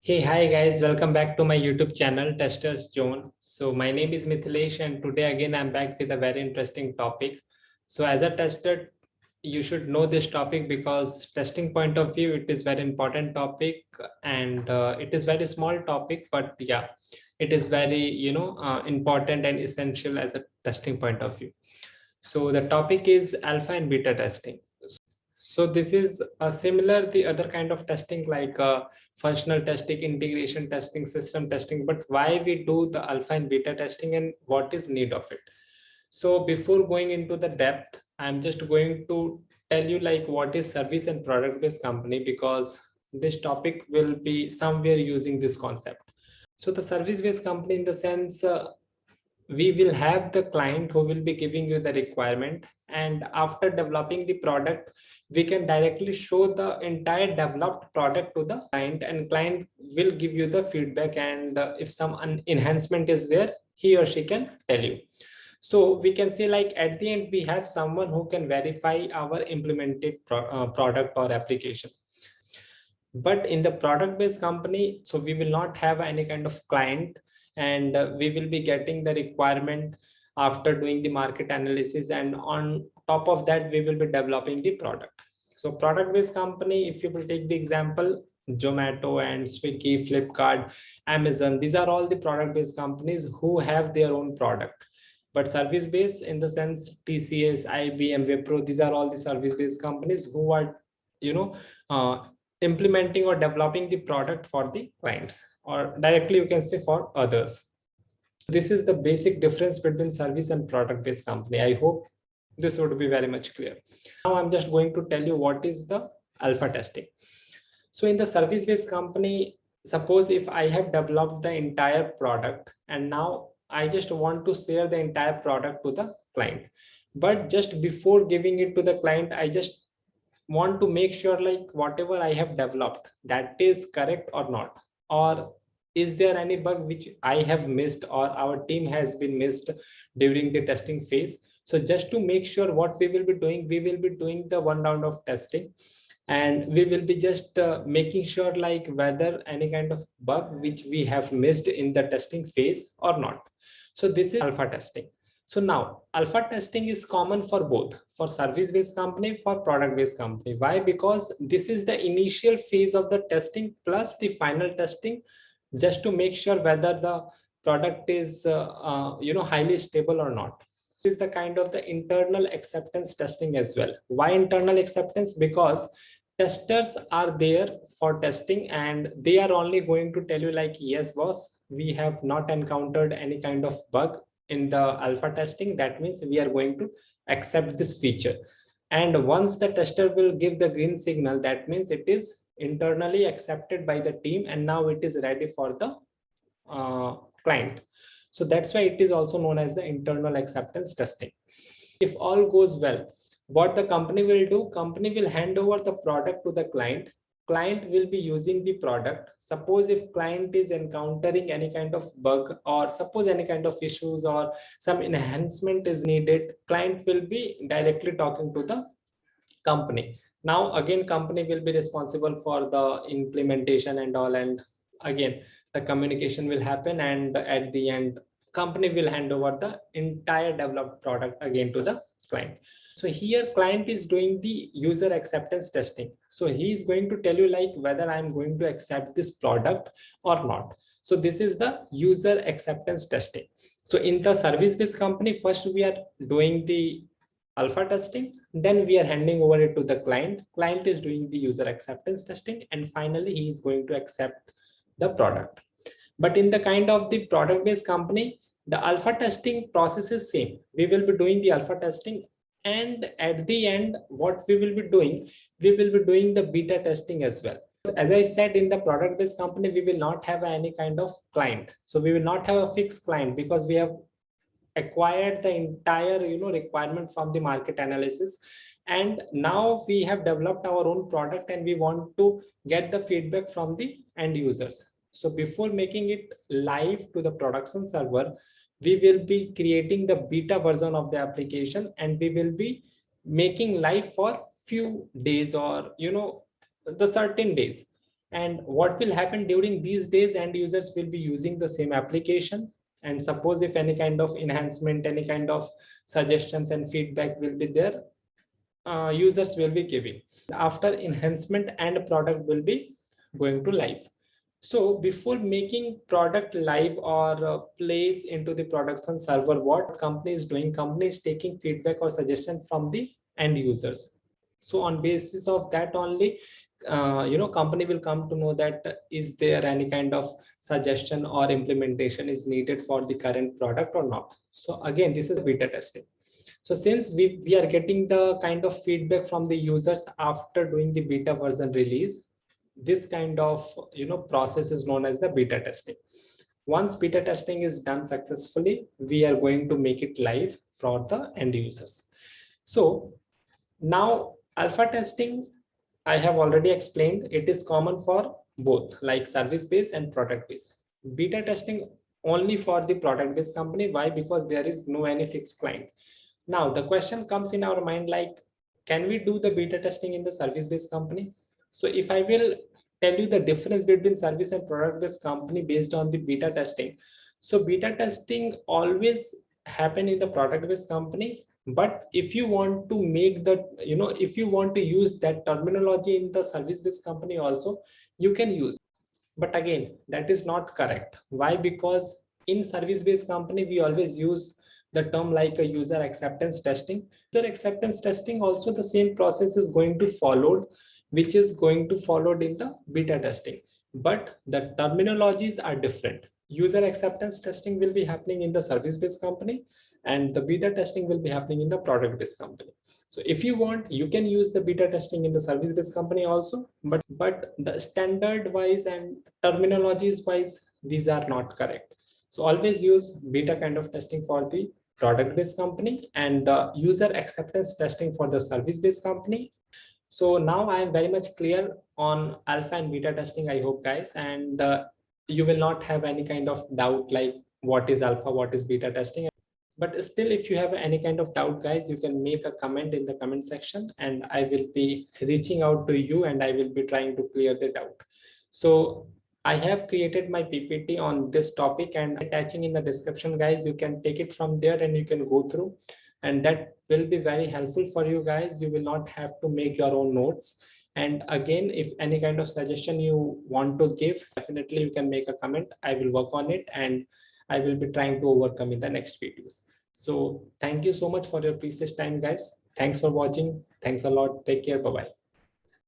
Hey, hi guys, welcome back to my YouTube channel, Testers Zone. So my name is Mithilesh and today again I'm back with a very interesting topic. So as a tester, you should know this topic because testing point of view, it is very important topic and it is very small topic, but yeah, it is very, important and essential as a testing point of view. So the topic is alpha and beta testing. So this is similar the other kind of testing like functional testing, integration testing, system testing. But why we do the alpha and beta testing and what is need of it? So before going into the depth, I'm just going to tell you like what is service and product based company because this topic will be somewhere using this concept. So the service based company in the sense we will have the client who will be giving you the requirement, and after developing the product we can directly show the entire developed product to the client, and client will give you the feedback, and if some enhancement is there, he or she can tell you. So we can say like at the end we have someone who can verify our implemented product or application. But in the product based company, so we will not have any kind of client, and we will be getting the requirement after doing the market analysis, and on top of that we will be developing the product. So product based company, if you will take the example, Zomato and Swiggy, Flipkart, Amazon, these are all the product based companies who have their own product. But service based in the sense TCS, IBM, Wipro, these are all the service based companies who are, you know uh, implementing or developing the product for the clients, or directly you can say for others. This is the basic difference between service and product based company. I hope this would be very much clear. Now I'm just going to tell you what is the alpha testing. So in the service based company, suppose if I have developed the entire product and now I just want to share the entire product to the client, but just before giving it to the client, I just want to make sure like whatever I have developed, that is correct or not, or is there any bug which I have missed or our team has been missed during the testing phase. So just to make sure, what we will be doing, we will be doing the one round of testing, and we will be just making sure like whether any kind of bug which we have missed in the testing phase or not. So this is alpha testing. So now alpha testing is common for both, for service based company, for product based company. Why? Because this is the initial phase of the testing plus the final testing, just to make sure whether the product is highly stable or not. This is the kind of the internal acceptance testing as well. Why internal acceptance? Because testers are there for testing and they are only going to tell you like, yes boss, we have not encountered any kind of bug in the alpha testing. That means we are going to accept this feature. And once the tester will give the green signal, that means it is internally accepted by the team and now it is ready for the client. So that's why it is also known as the internal acceptance testing. If all goes well, what the company will do, company will hand over the product to the client will be using the product. Suppose if client is encountering any kind of bug, or suppose any kind of issues or some enhancement is needed, client will be directly talking to the company. Now again company will be responsible for the implementation and all, and again the communication will happen, and at the end company will hand over the entire developed product again to the client. So here client is doing the user acceptance testing. So he is going to tell you like whether I'm going to accept this product or not. So this is the user acceptance testing. So in the service based company, first we are doing the alpha testing, then we are handing over it to the client is doing the user acceptance testing, and finally he is going to accept the product. But in the kind of the product based company, the alpha testing process is same. We will be doing the alpha testing, and at the end what we will be doing, we will be doing the beta testing as well. As I said, in the product based company we will not have any kind of client, so we will not have a fixed client because we have acquired the entire requirement from the market analysis, and now we have developed our own product and we want to get the feedback from the end users. So before making it live to the production server, we will be creating the beta version of the application, and we will be making live for few days, or the certain days. And what will happen during these days, end users will be using the same application. And suppose if any kind of enhancement, any kind of suggestions and feedback will be there, users will be giving. After enhancement and product will be going to live. So before making product live or place into the production server, what company is doing? Company is taking feedback or suggestion from the end users. So on basis of that only, company will come to know that is there any kind of suggestion or implementation is needed for the current product or not. So again, this is beta testing. So since we are getting the kind of feedback from the users after doing the beta version release, this kind of process is known as the beta testing. Once beta testing is done successfully, we are going to make it live for the end users. So now alpha testing, I have already explained, it is common for both like service based and product based. Beta testing only for the product based company. Why? Because there is no any fixed client. Now the question comes in our mind, like, can we do the beta testing in the service based company? So if I will tell you the difference between service and product based company based on the beta testing. So beta testing always happen in the product based company. But if you want to make the, if you want to use that terminology in the service based company also, you can use. But again, that is not correct. Why? Because in service based company, we always use the term like a user acceptance testing. User acceptance testing also the same process is going to followed, which is going to followed in the beta testing. But the terminologies are different. User acceptance testing will be happening in the service based company, and the beta testing will be happening in the product based company. So if you want, you can use the beta testing in the service based company also, but the standard wise and terminologies wise, these are not correct. So always use beta kind of testing for the product based company and the user acceptance testing for the service based company. So now I am very much clear on alpha and beta testing, I hope guys, and you will not have any kind of doubt like what is alpha, what is beta testing. But still, if you have any kind of doubt guys, you can make a comment in the comment section and I will be reaching out to you and I will be trying to clear the doubt. So I have created my PPT on this topic and attaching in the description guys, you can take it from there and you can go through, and that will be very helpful for you guys. You will not have to make your own notes. And again, if any kind of suggestion you want to give, definitely you can make a comment. I will work on it and I will be trying to overcome in the next videos. So thank you so much for your precious time guys. Thanks for watching. Thanks a lot. Take care. Bye-bye.